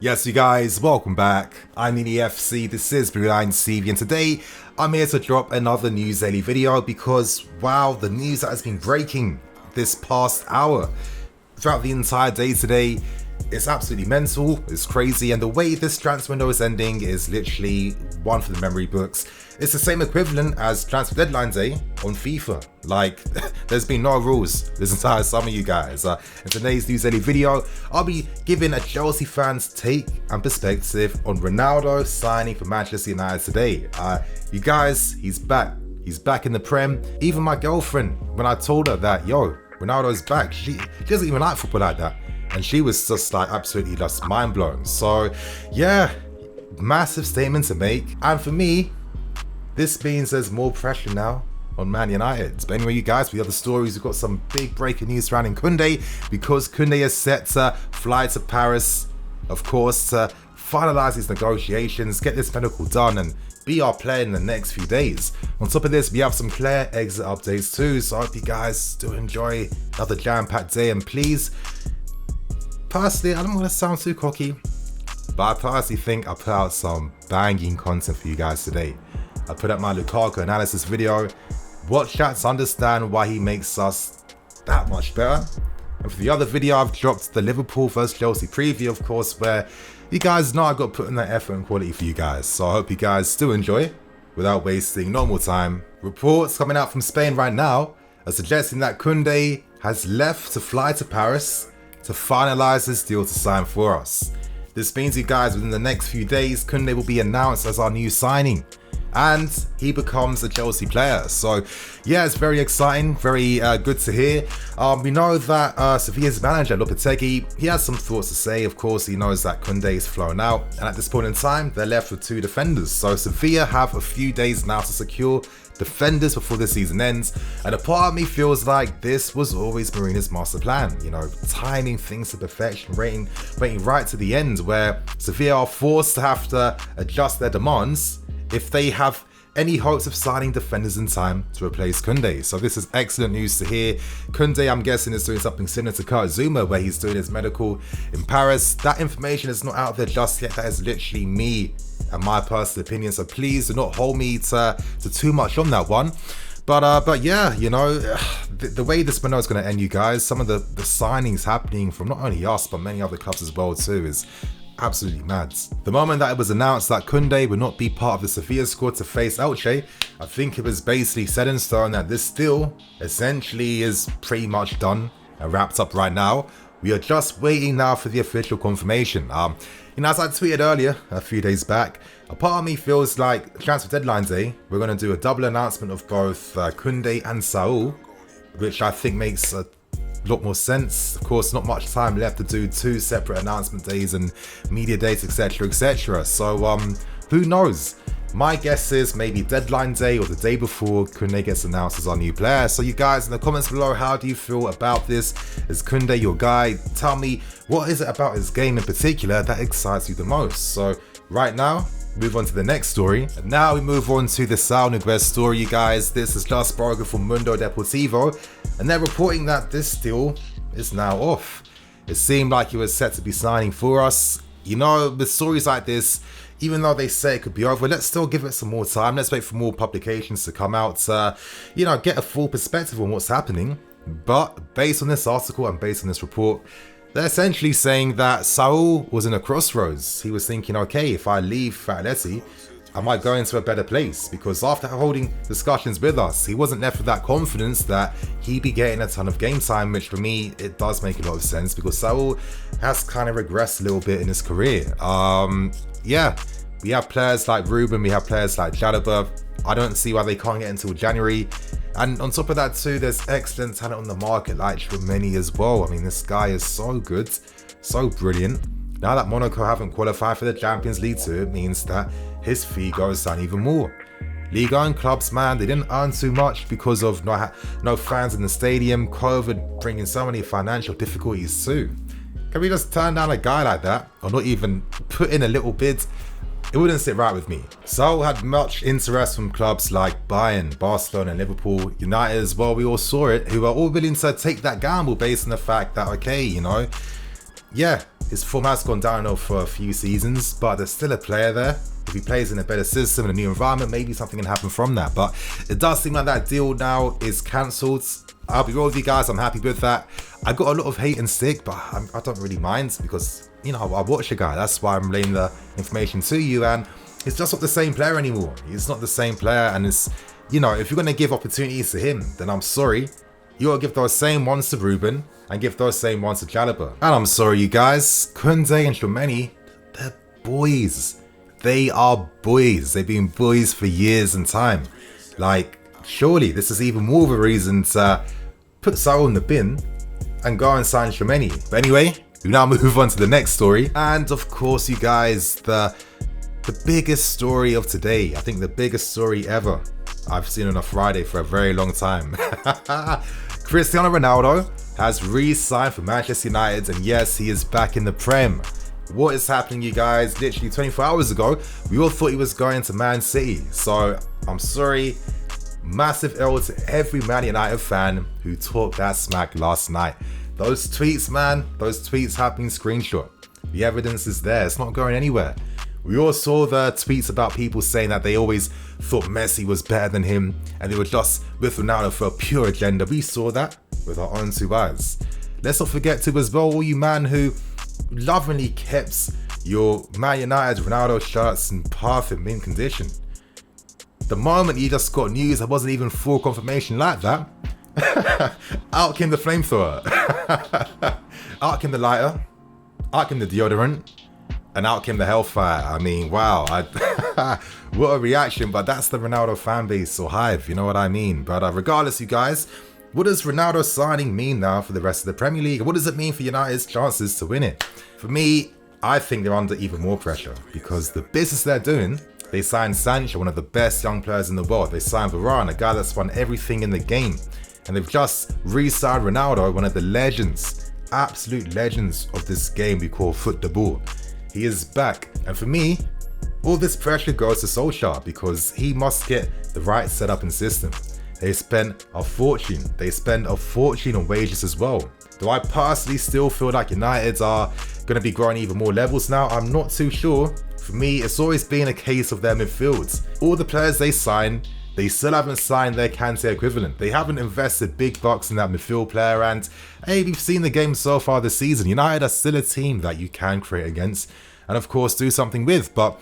Yes, you guys, welcome back. I'm FC, this is Blue Line CV, and today I'm here to drop another news daily video because, wow, the news that has been breaking this past hour throughout the entire day today, it's absolutely mental, it's crazy, and the way this transfer window is ending is literally one for the memory books. It's the same equivalent as transfer deadline day on FIFA. Like, there's been no rules this entire summer, you guys. In today's news daily video, I'll be giving a Chelsea fan's take and perspective on Ronaldo signing for Manchester United today. You guys, he's back. He's back in the Prem. Even my girlfriend, when I told her that, yo, Ronaldo's back, she doesn't even like football like that. And she was just like absolutely just mind blown. So yeah, massive statement to make. And for me, this means there's more pressure now on Man United. But anyway, you guys, we have the stories. We've got some big breaking news surrounding Kounde because Kounde is set to fly to Paris, of course, to finalize these negotiations, get this medical done, and be our player in the next few days. On top of this, we have some player exit updates too. So I hope you guys do enjoy another jam-packed day. And please, personally, I don't want to sound too cocky, but I personally think I put out some banging content for you guys today. I put out my Lukaku analysis video. Watch that to understand why he makes us that much better. And for the other video, I've dropped the Liverpool vs Chelsea preview, of course, where you guys know I got put in that effort and quality for you guys. So I hope you guys do enjoy. Without wasting no more time, reports coming out from Spain right now are suggesting that Kounde has left to fly to Paris to finalize this deal to sign for us. This means, you guys, within the next few days, Kounde will be announced as our new signing, and he becomes a Chelsea player. So yeah, it's very exciting, very good to hear. We know that Sevilla's manager, Lokomotiv, he has some thoughts to say. Of course, he knows that Kounde is flown out, and at this point in time, they're left with two defenders. So Sevilla have a few days now to secure defenders before the season ends, and a part of me feels like this was always Mourinho's master plan, you know, timing things to perfection, waiting right to the end, where Sevilla are forced to have to adjust their demands if they have any hopes of signing defenders in time to replace Kounde. So this is excellent news to hear. Kounde, I'm guessing, is doing something similar to Kurt Zouma, where he's doing his medical in Paris. That information is not out there just yet. That is literally me and my personal opinion, so please do not hold me to too much on that one. But yeah, you know, the way this window is going to end, you guys, some of the signings happening from not only us but many other clubs as well too is absolutely mad. The moment that it was announced that Kounde would not be part of the Sevilla squad to face Elche, I think it was basically set in stone that this deal essentially is pretty much done and wrapped up right now. We are just waiting now for the official confirmation. You know, as I tweeted earlier, a few days back, a part of me feels like transfer deadline day, we're going to do a double announcement of both Kounde and Saul, which I think makes a lot more sense. Of course, not much time left to do two separate announcement days and media dates, etc, etc. So who knows? My guess is maybe deadline day or the day before Kounde gets announced as our new player. So you guys in the comments below, how do you feel about this? Is Kounde your guy? Tell me, what is it about his game in particular that excites you the most? So right now, move on to the next story. And now we move on to the Saul Niguez story, you guys. This is just broken from Mundo Deportivo, and they're reporting that this deal is now off. It seemed like he was set to be signing for us. You know, with stories like this, even though they say it could be over, let's still give it some more time. Let's wait for more publications to come out to, you know, get a full perspective on what's happening. But based on this article and based on this report, they're essentially saying that Saul was in a crossroads. He was thinking, okay, if I leave Atleti, I might go into a better place, because after holding discussions with us, he wasn't left with that confidence that he'd be getting a ton of game time, which for me, it does make a lot of sense, because Saul has kind of regressed a little bit in his career. Yeah, we have players like Ruben, we have players like Jalaba. I don't see why they can't get until January. And on top of that too, there's excellent talent on the market like Tchouameni as well. I mean, this guy is so good, so brilliant. Now that Monaco haven't qualified for the Champions League too, it means that his fee goes down even more. Liga and clubs, man, they didn't earn too much because of no fans in the stadium, COVID bringing so many financial difficulties too. Can we just turn down a guy like that, or not even put in a little bid? It wouldn't sit right with me. Saul had much interest from clubs like Bayern, Barcelona, and Liverpool, United as well, we all saw it, who are all willing to take that gamble based on the fact that, okay, you know, yeah, his form has gone downhill for a few seasons, but there's still a player there. If he plays in a better system, in a new environment, maybe something can happen from that. But it does seem like that deal now is cancelled. I'll be real with you guys, I'm happy with that. I got a lot of hate and stick, but I don't really mind because, you know, I watch the guy. That's why I'm relaying the information to you, and it's just not the same player anymore. He's not the same player, and it's, you know, if you're going to give opportunities to him, then I'm sorry. You got to give those same ones to Ruben and give those same ones to Jalaba. And I'm sorry, you guys, Kounde and Tchouameni, they're boys. They are boys. They've been boys for years and time. Like, surely this is even more of a reason to put Saul in the bin and go and sign Tchouameni. But anyway, we now move on to the next story. And of course, you guys, the biggest story of today, I think the biggest story ever I've seen on a Friday for a very long time. Cristiano Ronaldo has re-signed for Manchester United, and yes, he is back in the Prem. What is happening, you guys? Literally 24 hours ago, we all thought he was going to Man City. So, I'm sorry. Massive L to every Man United fan who talked that smack last night. Those tweets, man, those tweets have been screenshot. The evidence is there. It's not going anywhere. We all saw the tweets about people saying that they always thought Messi was better than him and they were just with Ronaldo for a pure agenda. We saw that with our own 2 eyes. Let's not forget to as well, all you man who lovingly kept your Man United Ronaldo shirts in perfect mint condition. The moment you just got news that wasn't even full confirmation like that, out came the flamethrower, out came the lighter, out came the deodorant, and out came the hellfire. I mean, wow, what a reaction. But that's the Ronaldo fan base or hive, you know what I mean? But regardless, you guys, what does Ronaldo signing mean now for the rest of the Premier League? What does it mean for United's chances to win it? For me, I think they're under even more pressure because the business they're doing, they signed Sancho, one of the best young players in the world. They signed Varane, a guy that's won everything in the game. And they've just re-signed Ronaldo, one of the legends, absolute legends of this game we call football. He is back. And for me, all this pressure goes to Solskjaer because he must get the right setup and system. They spent a fortune. They spend a fortune on wages as well. Do I personally still feel like United are going to be growing even more levels now? I'm not too sure. For me, it's always been a case of their midfields. All the players they sign, they still haven't signed their Kante equivalent. They haven't invested big bucks in that midfield player, and hey, we've seen the game so far this season. United are still a team that you can create against and of course do something with, but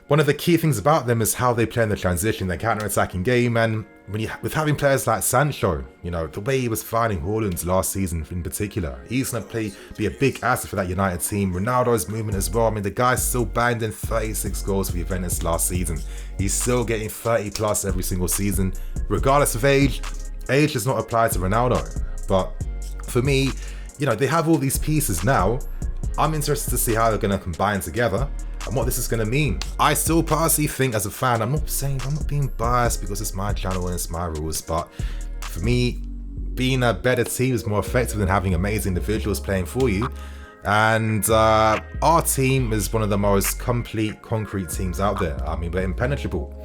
one of the key things about them is how they play in the transition, their counter-attacking game, and with having players like Sancho, you know, the way he was finding Haaland last season in particular, he's going to be a big asset for that United team. Ronaldo's movement as well. I mean, the guy's still banged in 36 goals for Juventus last season. He's still getting 30 plus every single season, regardless of age. Age does not apply to Ronaldo. But for me, you know, they have all these pieces now. I'm interested to see how they're going to combine together and what this is going to mean. I still personally think as a fan, I'm not being biased because it's my channel and it's my rules, but for me, being a better team is more effective than having amazing individuals playing for you. And our team is one of the most complete concrete teams out there. I mean, we're impenetrable.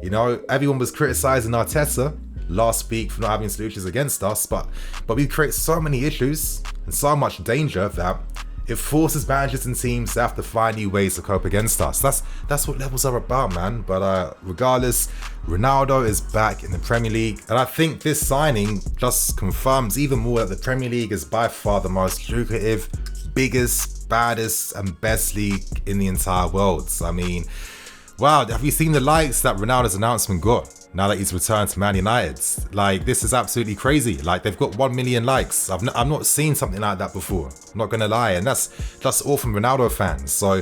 You know, everyone was criticizing Arteta last week for not having solutions against us, but we create so many issues and so much danger that it forces managers and teams to have to find new ways to cope against us. That's what levels are about, man. But regardless, Ronaldo is back in the Premier League. And I think this signing just confirms even more that the Premier League is by far the most lucrative, biggest, baddest and best league in the entire world. I mean, wow, have you seen the likes that Ronaldo's announcement got now that he's returned to Man United? Like, this is absolutely crazy. Like, they've got 1 million likes. I've not seen something like that before. I'm not gonna lie, and that's just all from Ronaldo fans. So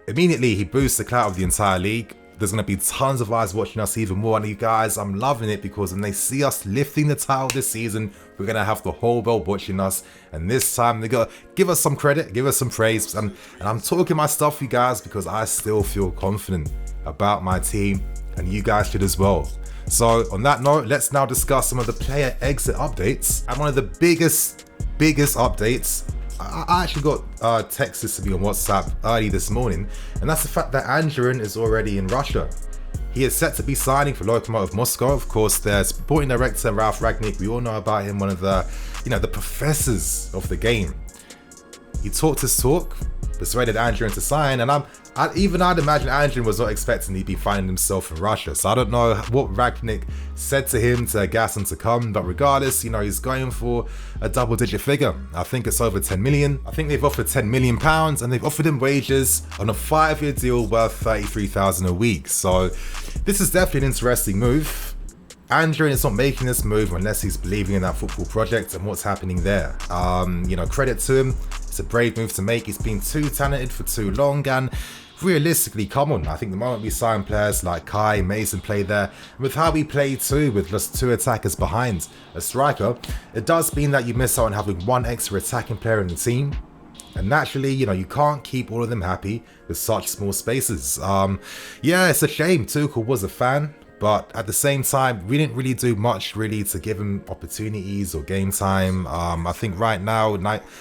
immediately he boosts the clout of the entire league. There's gonna be tons of eyes watching us even more, and you guys, I'm loving it because when they see us lifting the title this season, we're gonna have the whole world watching us. And this time they gotta give us some credit, give us some praise, and I'm talking my stuff, you guys, because I still feel confident about my team, and you guys should as well. So on that note, let's now discuss some of the player exit updates. And one of the biggest updates, I actually got texts to me on WhatsApp early this morning, and that's the fact that Anjorin is already in Russia. He is set to be signing for Lokomotiv Moscow. Of course, their sporting director Ralf Rangnick, we all know about him, one of the, you know, the professors of the game. he talked his talk, persuaded anjorin to sign, and I'd imagine anjorin was not expecting he'd be finding himself in Russia. So I don't know what Rangnick said to him to gas him to come, but regardless, you know, he's going for a double-digit figure. I think it's over 10 million. I think they've offered 10 million pounds, and they've offered him wages on a 5-year deal worth 33,000 a week. So this is definitely an interesting move. Anjorin is not making this move unless he's believing in that football project and what's happening there. You know, credit to him. It's a brave move to make. He's been too talented for too long, and realistically, come on, I think the moment we sign players like Kai, Mason play there, and with how we play too, with just 2 attackers behind a striker, it does mean that you miss out on having 1 extra attacking player in the team. And naturally, you know, you can't keep all of them happy with such small spaces. Yeah, it's a shame. Tuchel was a fan, but at the same time, we didn't really do much really to give him opportunities or game time. I think right now,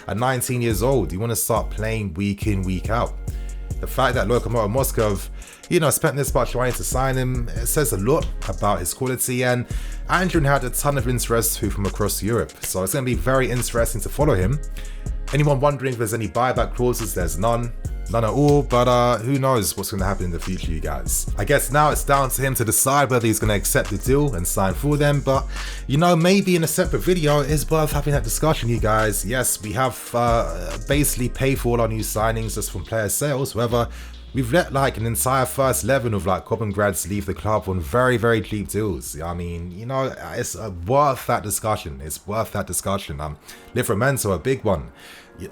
at 19 years old, you want to start playing week in, week out. The fact that Lokomotiv Moscow, you know, spent this much money to sign him, it says a lot about his quality, and anjorin had a ton of interest too from across Europe. So it's going to be very interesting to follow him. Anyone wondering if there's any buyback clauses? There's none at all, but who knows what's going to happen in the future, you guys. I guess now it's down to him to decide whether he's going to accept the deal and sign for them, but you know, maybe in a separate video it's worth having that discussion, you guys. Yes, we have basically paid for all our new signings just from player sales. However, we've let like an entire first 11 of like Cobham grads leave the club on very, very cheap deals. I mean, you know, it's worth that discussion. It's worth that discussion. Livramento, a big one.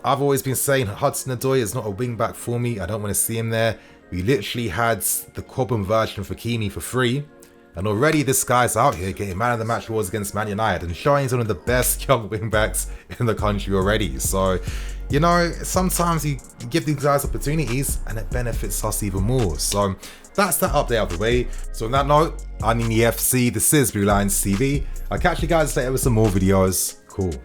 I've always been saying Hudson-Odoi is not a wing back for me. I don't want to see him there. We literally had the Cobham version for Hakimi for free, and already this guy's out here getting man of the match awards against Man United and showing he's one of the best young wing backs in the country already. So, you know, sometimes you give these guys opportunities and it benefits us even more. So that's that update out of the way. So on that note, I'm in the FC. This is Blue Lions TV. I'll catch you guys later with some more videos. Cool.